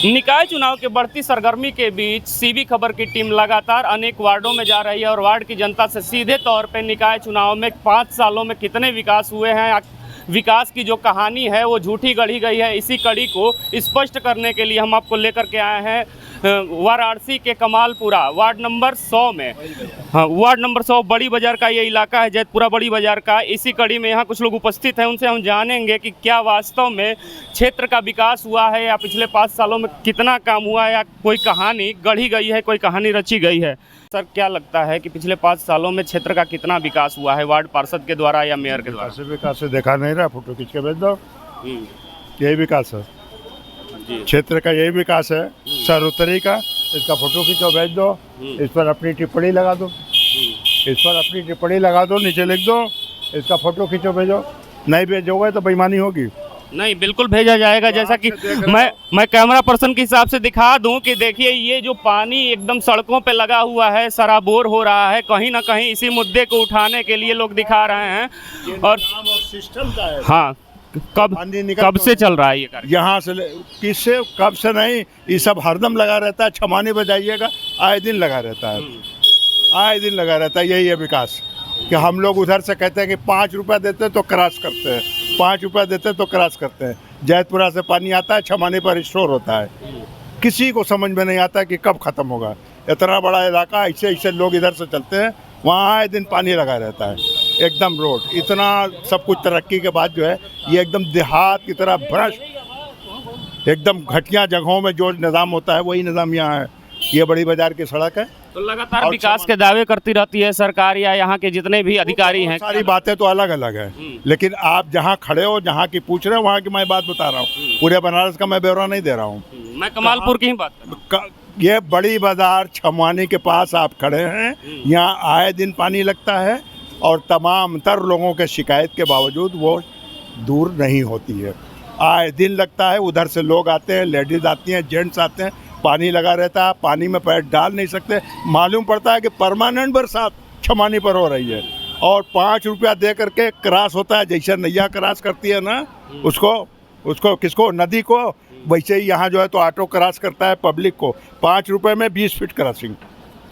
निकाय चुनाव के बढ़ती सरगर्मी के बीच सीबी खबर की टीम लगातार अनेक वार्डों में जा रही है और वार्ड की जनता से सीधे तौर पर निकाय चुनाव में 5 सालों में कितने विकास हुए हैं, विकास की जो कहानी है वो झूठी गढ़ी गई है, इसी कड़ी को स्पष्ट करने के लिए हम आपको लेकर के आए हैं वाराणसी के कमालपुरा वार्ड नंबर 100 में। हाँ, वार्ड नंबर 100 बड़ी बाज़ार का ये इलाका है, जैतपुरा बड़ी बाज़ार का। इसी कड़ी में यहाँ कुछ लोग उपस्थित हैं, उनसे हम जानेंगे कि क्या वास्तव में क्षेत्र का विकास हुआ है या पिछले 5 सालों में कितना काम हुआ है, या कोई कहानी गढ़ी गई है, कोई कहानी रची गई है। सर, क्या लगता है कि पिछले 5 सालों में क्षेत्र का कितना विकास हुआ है, वार्ड पार्षद के द्वारा या मेयर के द्वारा? विकास से देखा नहीं रहा, फोटो खींच के भेज दो। यही विकास है क्षेत्र का, यही विकास है सर उत्तरी का। इसका फोटो खींचो भेज दो, इस पर अपनी टिप्पणी लगा दो, इस पर अपनी टिप्पणी लगा दो, नीचे लिख दो, इसका फोटो खींचो भेजो। नहीं भेजोगे तो बेईमानी होगी। नहीं, बिल्कुल भेजा जाएगा। जैसा कि मैं कैमरा पर्सन के हिसाब से दिखा दूं कि देखिए ये जो पानी एकदम सड़कों पे लगा हुआ है, सराबोर हो रहा है, कहीं ना कहीं इसी मुद्दे को उठाने के लिए लोग दिखा रहे हैं। और सिस्टम का है। हाँ, कब से चल रहा है ये कार्य? यहाँ से किससे कब से नहीं, ये सब हरदम लगा रहता है। छमानी बजाइएगा, आए दिन लगा रहता है, आए दिन लगा रहता है। यही है विकास कि हम लोग उधर से कहते हैं कि 5 रुपया देते तो क्रॉस करते हैं, 5 रुपया देते तो क्रॉस करते हैं। जैतपुरा से पानी आता है, छमानी पर स्टोर होता है। किसी को समझ में नहीं आता कि कब ख़त्म होगा। इतना बड़ा इलाका, ऐसे ऐसे लोग इधर से चलते हैं, वहाँ आए दिन पानी लगा रहता है। एकदम रोड, इतना सब कुछ तरक्की के बाद जो है ये एकदम देहात की तरह भ्रष्ट, एकदम घटिया जगहों में जो निज़ाम होता है वही निज़ाम यहाँ है। ये बड़ी बाजार की सड़क है। तो लगातार विकास के दावे करती रहती है सरकार या यहाँ के जितने भी अधिकारी हैं। सारी बातें तो अलग अलग है, लेकिन आप जहाँ खड़े हो, जहाँ की पूछ रहे हो, वहाँ की मैं बात बता रहा हूँ। पूरे बनारस का मैं ब्यौरा नहीं दे रहा हूँ, मैं कमालपुर की ही बात कर रहा हूँ। ये बड़ी बाजार छमानी के पास आप खड़े हैं, यहाँ आए दिन पानी लगता है और तमाम तर लोगों के शिकायत के बावजूद वो दूर नहीं होती है। आए दिन लगता है, उधर से लोग आते हैं, लेडीज़ आती हैं, जेंट्स आते हैं, पानी लगा रहता है, पानी में पैर डाल नहीं सकते। मालूम पड़ता है कि परमानेंट बरसात छमानी पर हो रही है और 5 रुपया दे करके क्रॉस होता है। जैसे नैया क्रॉस करती है ना, उसको किसको, नदी को, वैसे ही यहाँ जो है तो ऑटो क्रॉस करता है पब्लिक को। 5 रुपये में 20 फीट क्रॉसिंग,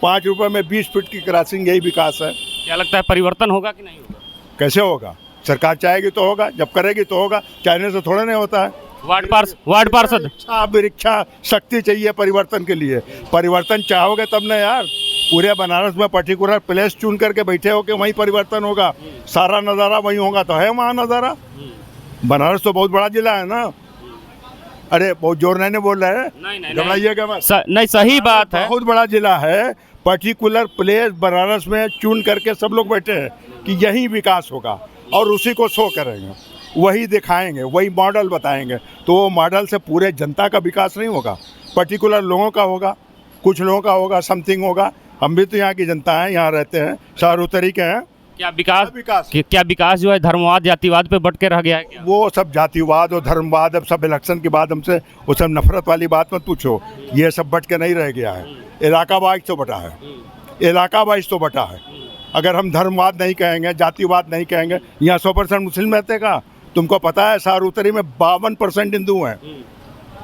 5 रुपये में 20 फीट की क्रॉसिंग, यही विकास है। क्या लगता है परिवर्तन होगा कि नहीं होगा? कैसे होगा? सरकार चाहेगी तो होगा, जब करेगी तो होगा, चाहने से थोड़ा नहीं होता है। वार्ड पार्षद इच्छा शक्ति चाहिए परिवर्तन के लिए। परिवर्तन चाहोगे तब ना यार। पूरे बनारस में पर्टिकुलर प्लेस चुन करके बैठे हो कि वहीं परिवर्तन होगा, सारा नज़ारा वहीं होगा, तो है वहाँ नज़ारा। बनारस तो बहुत बड़ा जिला है ना। अरे बहुत जोर नहीं बोल रहे हैं, नहीं, सही बात है। बहुत बड़ा जिला है, पर्टिकुलर प्लेस बनारस में चुन करके सब लोग बैठे हैं कि यही विकास होगा और उसी को शो करेंगे, वही दिखाएंगे, वही मॉडल बताएंगे। तो वो मॉडल से पूरे जनता का विकास नहीं होगा, पर्टिकुलर लोगों का होगा, कुछ लोगों का होगा, समथिंग होगा। हम भी तो यहाँ की जनता है, यहाँ रहते हैं, शहर उत्तरी के हैं। क्या विकास जो है धर्मवाद जातिवाद पे बट के रह गया है क्या? वो सब जातिवाद और धर्मवाद, अब सब इलेक्शन के बाद हमसे वो सब नफरत वाली बात मत पूछो। ये सब बट के नहीं रह गया है, इलाका वाइज तो बटा है, इलाका वाइज तो बटा है। अगर हम धर्मवाद नहीं कहेंगे, जातिवाद नहीं कहेंगे, यहाँ 100% मुस्लिम रहते का? तुमको पता है शहर उत्तरी में 52% हिंदू हैं,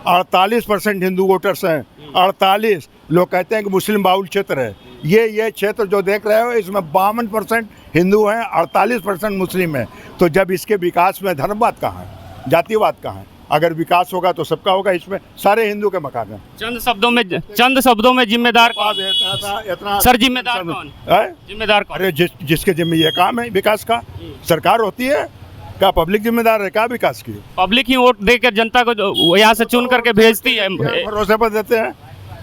48% हिंदू वोटर्स हैं। 48 लोग कहते हैं कि मुस्लिम बाहुल क्षेत्र है। ये क्षेत्र जो देख रहे हो इसमें 52% हिंदू हैं, 48% मुस्लिम हैं। तो जब इसके विकास में धर्मवाद कहाँ है, जातिवाद कहाँ है? अगर विकास होगा तो सबका होगा। इसमें सारे हिंदू के मकान हैं। चंद शब्दों में जिम्मेदार कौन? सर जिम्मेदार कौन है? जिम्मेदार कौन? अरे जिसके जिम्मे ये काम है विकास का, सरकार होती है क्या? पब्लिक जिम्मेदार है क्या विकास की? पब्लिक ही वोट देकर जनता को यहाँ से चुन करके भेजती है। भरोसे पर देते हैं।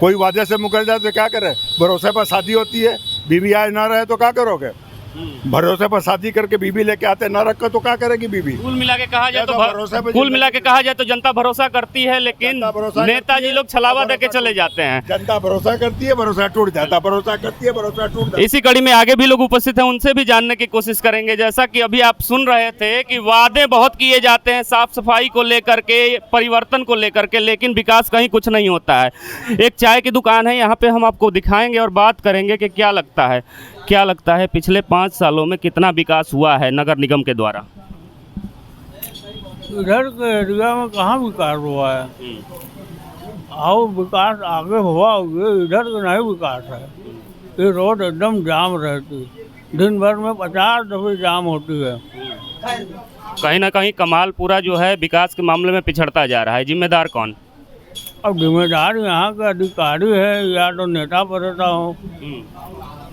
कोई वादे से मुकर जाए तो क्या करे? भरोसे पर शादी होती है, बीवी आए ना रहे तो क्या करोगे? भरोसे पर शादी करके बीबी लेके आते ना रखो तो क्या करेगी बीबी? कुल मिला के कहा जाए तो जनता भरोसा करती है, लेकिन नेताजी लोग छलावा देके चले जाते हैं। जनता भरोसा करती है, भरोसा टूट जाता, भरोसा करती है, भरोसा टूट जाता। इसी कड़ी में आगे भी लोग उपस्थित हैं, उनसे भी जानने की कोशिश करेंगे। जैसा कि अभी आप सुन रहे थे कि वादे बहुत किए जाते हैं साफ सफाई को लेकर के, परिवर्तन को लेकर के, लेकिन विकास कहीं कुछ नहीं होता है। एक चाय की दुकान है, यहाँ पे हम आपको दिखाएंगे और बात करेंगे कि क्या लगता है पिछले 5 सालों में कितना विकास हुआ है नगर निगम के द्वारा। इधर के एरिया में कहाँ विकास हुआ है? और विकास आगे हुआ, ये इधर तो नहीं विकास है। ये रोड एकदम जाम रहती, दिन भर में 50 दफे जाम होती है। कहीं ना कहीं कमालपुरा जो है विकास के मामले में पिछड़ता जा रहा है, जिम्मेदार कौन? अब जिम्मेदार यहाँ के अधिकारी है या तो नेता पड़ता हो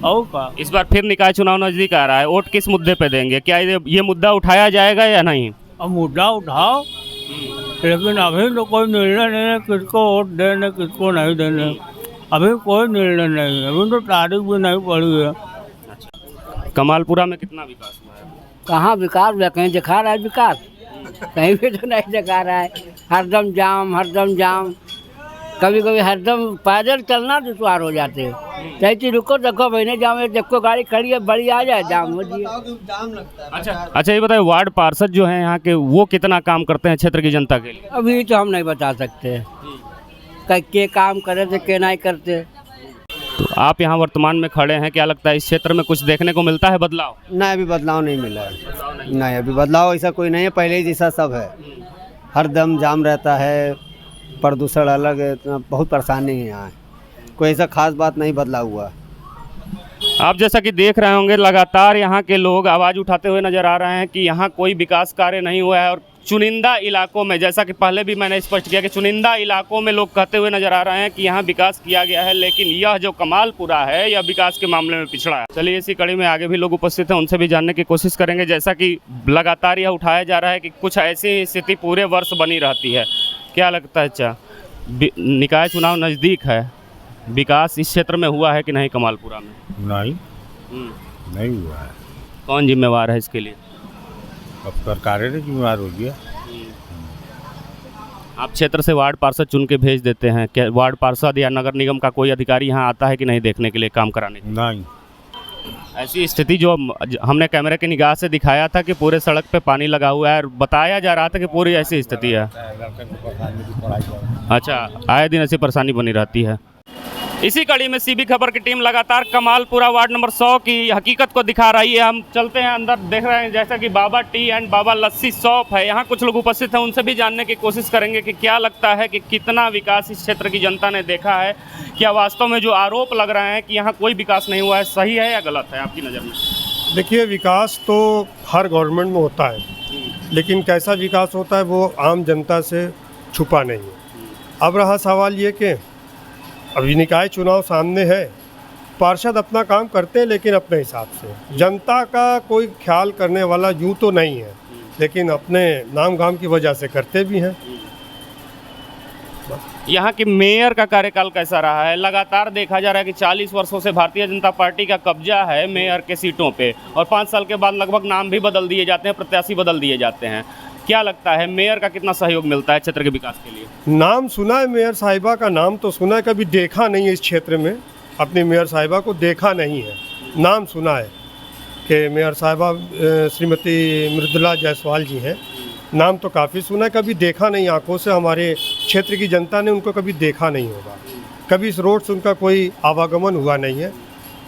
और का। इस बार फिर निकाय चुनाव नजदीक आ रहा है, वोट किस मुद्दे पे देंगे? क्या ये मुद्दा उठाया जाएगा या नहीं? अब मुद्दा उठाओ, लेकिन अभी तो कोई निर्णय नहीं है किसको वोट देने किसको नहीं देने। अभी कोई निर्णय नहीं है, अभी तो तारीख भी नहीं पड़ी है। कमालपुरा में कितना विकास हुआ है? कहाँ विकास हुआ? कहीं दिखा रहा है विकास? कहीं भी तो नहीं दिखा रहा है। हरदम जाम। कभी कभी हरदम पैदल चलना दुश्वार हो जाते हैं। कहती रुको देखो बहने जाम, देखो गाड़ी खड़ी है बड़ी आ जाए जाम हो जाए। अच्छा ये बताए, वार्ड पार्षद जो हैं यहाँ के वो कितना काम करते हैं क्षेत्र की जनता के लिए? अभी तो हम नहीं बता सकते के काम करे थे के नहीं करते। तो आप यहाँ वर्तमान में खड़े हैं, क्या लगता है इस क्षेत्र में कुछ देखने को मिलता है बदलाव? नहीं, अभी बदलाव नहीं मिला है। नहीं, अभी बदलाव ऐसा कोई नहीं है, पहले ही जैसा सब है। हर दम जाम रहता है, प्रदूषण अलग है, बहुत परेशानी है यहाँ। कोई ऐसा खास बात नहीं बदला हुआ। आप जैसा कि देख रहे होंगे, लगातार यहाँ के लोग आवाज़ उठाते हुए नजर आ रहे हैं कि यहाँ कोई विकास कार्य नहीं हुआ है। और चुनिंदा इलाकों में, जैसा कि पहले भी मैंने स्पष्ट किया कि चुनिंदा इलाकों में लोग कहते हुए नजर आ रहे हैं कि यहाँ विकास किया गया है, लेकिन यह जो कमालपुरा है यह विकास के मामले में पिछड़ा है। चलिए इसी कड़ी में आगे भी लोग उपस्थित हैं, उनसे भी जानने की कोशिश करेंगे। जैसा कि लगातार यह उठाया जा रहा है कि कुछ ऐसी स्थिति पूरे वर्ष बनी रहती है, क्या लगता है? निकाय चुनाव नज़दीक है, विकास इस क्षेत्र में हुआ है कि नहीं कमालपुरा में? नहीं हुआ है। कौन जिम्मेवार है इसके लिए? अब सरकार ने जिम्मेवार हो गया। आप क्षेत्र से वार्ड पार्षद चुन के भेज देते हैं, क्या वार्ड पार्षद या नगर निगम का कोई अधिकारी यहाँ आता है कि नहीं देखने के लिए, काम कराने के लिए? नहीं। ऐसी स्थिति जो हमने कैमरे की निगाह से दिखाया था कि पूरे सड़क पे पानी लगा हुआ है और बताया जा रहा था कि पूरी ऐसी स्थिति है। अच्छा, आए दिन ऐसी परेशानी बनी रहती है। इसी कड़ी में सीबी खबर की टीम लगातार कमालपुरा वार्ड नंबर 100 की हकीकत को दिखा रही है। हम चलते हैं अंदर, देख रहे हैं जैसा कि Baba tea and Baba lassi shop है। यहाँ कुछ लोग उपस्थित हैं, उनसे भी जानने की कोशिश करेंगे कि क्या लगता है कि कितना विकास इस क्षेत्र की जनता ने देखा है। क्या वास्तव में जो आरोप लग रहे हैं कि यहाँ कोई विकास नहीं हुआ है सही है या गलत है आपकी नज़र में? देखिए, विकास तो हर गवर्नमेंट में होता है, लेकिन कैसा विकास होता है वो आम जनता से छुपा नहीं है। अब रहा सवाल ये कि अभी निकाय चुनाव सामने है, पार्षद अपना काम करते हैं लेकिन अपने हिसाब से। जनता का कोई ख्याल करने वाला यूँ तो नहीं है, लेकिन अपने नाम गाम की वजह से करते भी हैं। यहाँ की मेयर का कार्यकाल कैसा रहा है? लगातार देखा जा रहा है कि 40 वर्षों से भारतीय जनता पार्टी का कब्जा है मेयर के सीटों पे, और 5 साल के बाद लगभग नाम भी बदल दिए जाते हैं, प्रत्याशी बदल दिए जाते हैं। क्या लगता है मेयर का कितना सहयोग मिलता है क्षेत्र के विकास के लिए? नाम सुना है, मेयर साहिबा का नाम तो सुना है, कभी देखा नहीं है इस क्षेत्र में। अपनी मेयर साहिबा को देखा नहीं है, नाम सुना है कि मेयर साहिबा श्रीमती मृदुला जायसवाल जी हैं। नाम तो काफ़ी सुना है, कभी देखा नहीं आंखों से। हमारे क्षेत्र की जनता ने उनको कभी देखा नहीं होगा, कभी इस रोड से उनका कोई आवागमन हुआ नहीं है।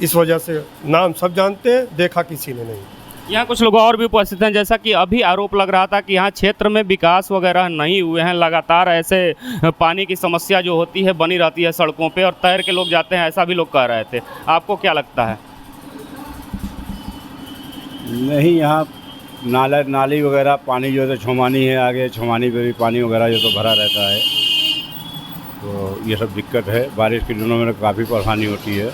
इस वजह से नाम सब जानते हैं, देखा किसी ने नहीं। यहाँ कुछ लोग और भी उपस्थित हैं, जैसा कि अभी आरोप लग रहा था कि यहाँ क्षेत्र में विकास वगैरह नहीं हुए हैं। लगातार ऐसे पानी की समस्या जो होती है बनी रहती है सड़कों पे, और तैर के लोग जाते हैं, ऐसा भी लोग कह रहे थे। आपको क्या लगता है? नहीं, यहाँ नाली वगैरह पानी जो है छमानी है, आगे छमानी पे भी पानी वगैरह जो तो भरा रहता है, तो ये सब दिक्कत है। बारिश के दिनों में काफ़ी परेशानी होती है।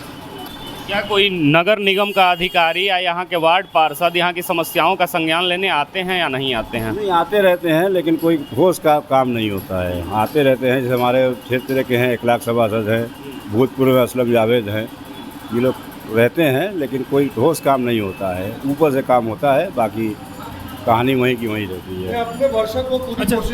क्या कोई नगर निगम का अधिकारी या यहाँ के वार्ड पार्षद यहाँ की समस्याओं का संज्ञान लेने आते हैं या नहीं आते हैं? नहीं, आते रहते हैं, लेकिन कोई ठोस का काम नहीं होता है। आते रहते हैं, जैसे हमारे क्षेत्र के हैं 1 लाख सभासद हैं, भूतपूर्व असलम जावेद हैं, ये लोग रहते हैं, लेकिन कोई ठोस काम नहीं होता है। ऊपर से काम होता है, बाकी कहानी वहीं की वहीं रहती है।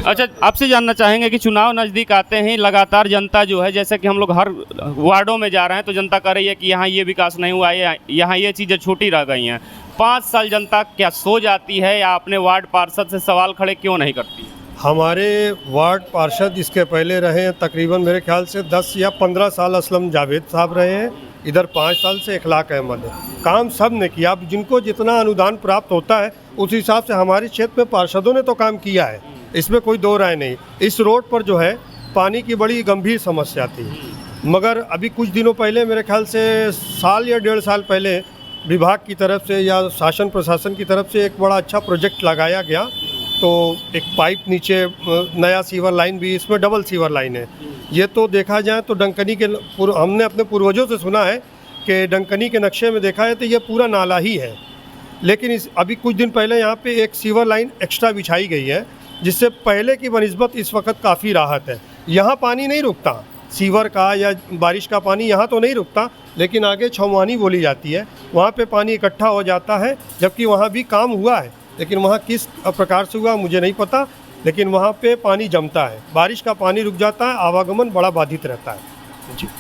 अच्छा, आपसे जानना चाहेंगे कि चुनाव नज़दीक आते हैं, लगातार जनता जो है, जैसे कि हम लोग हर वार्डों में जा रहे हैं तो जनता कह रही है कि यहाँ ये विकास नहीं हुआ है, यहाँ ये चीज़ें छूटी रह गई हैं। 5 साल जनता क्या सो जाती है या अपने वार्ड पार्षद से सवाल खड़े क्यों नहीं करती? हमारे वार्ड पार्षद इसके पहले रहे हैं, तकरीबन मेरे ख्याल से 10 या 15 साल असलम जावेद साहब रहे हैं। इधर 5 साल से इखलाक अहमद है। काम सब ने किया। अब जिनको जितना अनुदान प्राप्त होता है उस हिसाब से हमारे क्षेत्र में पार्षदों ने तो काम किया है, इसमें कोई दो राय नहीं। इस रोड पर जो है पानी की बड़ी गंभीर समस्या थी, मगर अभी कुछ दिनों पहले मेरे ख्याल से साल या 1.5 साल पहले विभाग की तरफ से या शासन प्रशासन की तरफ से एक बड़ा अच्छा प्रोजेक्ट लगाया गया। तो एक पाइप नीचे नया सीवर लाइन भी, इसमें डबल सीवर लाइन है। ये तो देखा जाए तो डंकनी के हमने अपने पूर्वजों से सुना है कि डंकनी के नक्शे में देखा है तो ये पूरा नाला ही है, लेकिन अभी कुछ दिन पहले यहाँ पे एक सीवर लाइन एक्स्ट्रा बिछाई गई है, जिससे पहले की बनिस्बत इस वक्त काफ़ी राहत है। यहाँ पानी नहीं रुकता, सीवर का या बारिश का पानी यहाँ तो नहीं रुकता, लेकिन आगे छौवानी बोली जाती है, वहाँ पे पानी इकट्ठा हो जाता है, जबकि वहाँ भी काम हुआ है, लेकिन वहाँ किस प्रकार से हुआ मुझे नहीं पता, लेकिन वहाँ पे पानी जमता है, बारिश का पानी रुक जाता है, आवागमन बड़ा बाधित रहता है।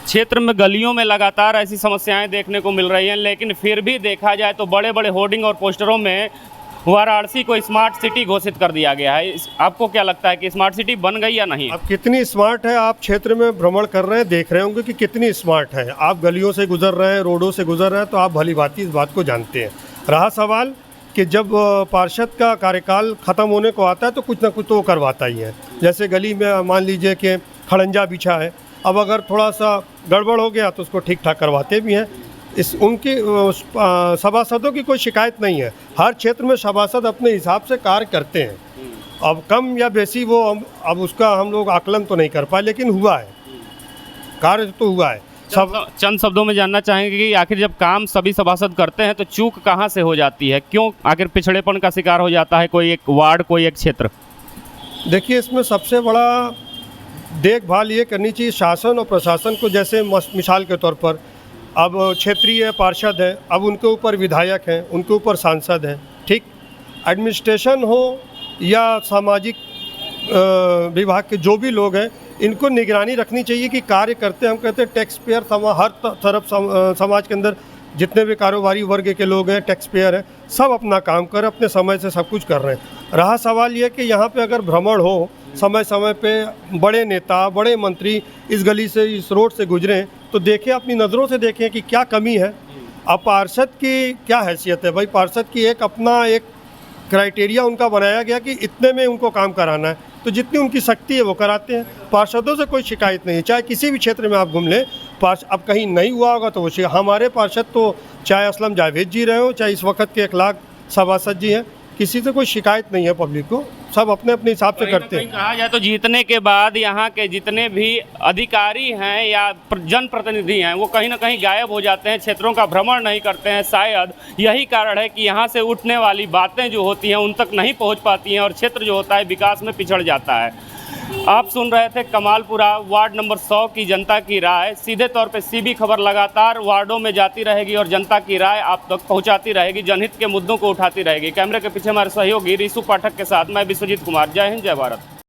क्षेत्र में गलियों में लगातार ऐसी समस्याएं देखने को मिल रही हैं, लेकिन फिर भी देखा जाए तो बड़े बड़े होर्डिंग और पोस्टरों में वाराणसी को स्मार्ट सिटी घोषित कर दिया गया है। आपको क्या लगता है कि स्मार्ट सिटी बन गई या नहीं? अब कितनी स्मार्ट है, आप क्षेत्र में भ्रमण कर रहे हैं, देख रहे होंगे कि कितनी स्मार्ट है। आप गलियों से गुजर रहे हैं, रोडों से गुजर रहे हैं, तो आप भली भांति इस बात को जानते हैं। रहा सवाल कि जब पार्षद का कार्यकाल ख़त्म होने को आता है तो कुछ ना कुछ तो वो करवाता ही है। जैसे गली में मान लीजिए कि खड़ंजा बिछा है, अब अगर थोड़ा सा गड़बड़ हो गया तो उसको ठीक ठाक करवाते भी हैं। उनकी सभासदों की कोई शिकायत नहीं है, हर क्षेत्र में सभासद अपने हिसाब से कार्य करते हैं। अब कम या बेसी वो अब उसका हम लोग आकलन तो नहीं कर पाए, लेकिन हुआ है, कार्य तो हुआ है। चंद शब्दों में जानना चाहेंगे कि आखिर जब काम सभी सभासद करते हैं तो चूक कहाँ से हो जाती है, क्यों आखिर पिछड़ेपन का शिकार हो जाता है कोई एक वार्ड, कोई एक क्षेत्र? देखिए, इसमें सबसे बड़ा देखभाल ये करनी चाहिए शासन और प्रशासन को। जैसे मिसाल के तौर पर अब क्षेत्रीय पार्षद हैं, अब उनके ऊपर विधायक हैं, उनके ऊपर सांसद हैं, ठीक। एडमिनिस्ट्रेशन हो या सामाजिक विभाग के जो भी लोग हैं, इनको निगरानी रखनी चाहिए कि कार्य करते, हम कहते हैं टैक्स पेयर, हर तरफ समाज के अंदर जितने भी कारोबारी वर्ग के लोग हैं, टैक्स पेयर हैं, सब अपना काम कर अपने समय से सब कुछ कर रहे हैं। रहा सवाल ये कि यहाँ पे अगर भ्रमण हो, समय समय पे बड़े नेता, बड़े मंत्री इस गली से, इस रोड से गुजरें, तो देखें, अपनी नज़रों से देखें कि क्या कमी है। अब पार्षद की क्या हैसियत है भाई, पार्षद की एक अपना एक क्राइटेरिया उनका बनाया गया कि इतने में उनको काम कराना है, तो जितनी उनकी शक्ति है वो कराते हैं। पार्षदों से कोई शिकायत नहीं है, चाहे किसी भी क्षेत्र में आप घूम लें। अब कहीं नहीं हुआ होगा तो वो हमारे पार्षद तो चाहे असलम जावेद जी रहे हो, चाहे इस वक्त के 1 लाख सभासद जी हैं, किसी से कोई शिकायत नहीं है पब्लिक को, सब अपने अपने हिसाब से करते हैं। कहा जाए तो जीतने के बाद यहाँ के जितने भी अधिकारी हैं या जनप्रतिनिधि हैं, वो कहीं ना कहीं गायब हो जाते हैं, क्षेत्रों का भ्रमण नहीं करते हैं। शायद यही कारण है कि यहाँ से उठने वाली बातें जो होती हैं उन तक नहीं पहुँच पाती हैं और क्षेत्र जो होता है विकास में पिछड़ जाता है। आप सुन रहे थे कमालपुरा वार्ड नंबर 100 की जनता की राय। सीधे तौर पे सीबी खबर लगातार वार्डों में जाती रहेगी और जनता की राय आप तक पहुंचाती रहेगी, जनहित के मुद्दों को उठाती रहेगी। कैमरे के पीछे हमारे सहयोगी रीशु पाठक के साथ मैं विश्वजीत कुमार। जय हिंद, जय भारत।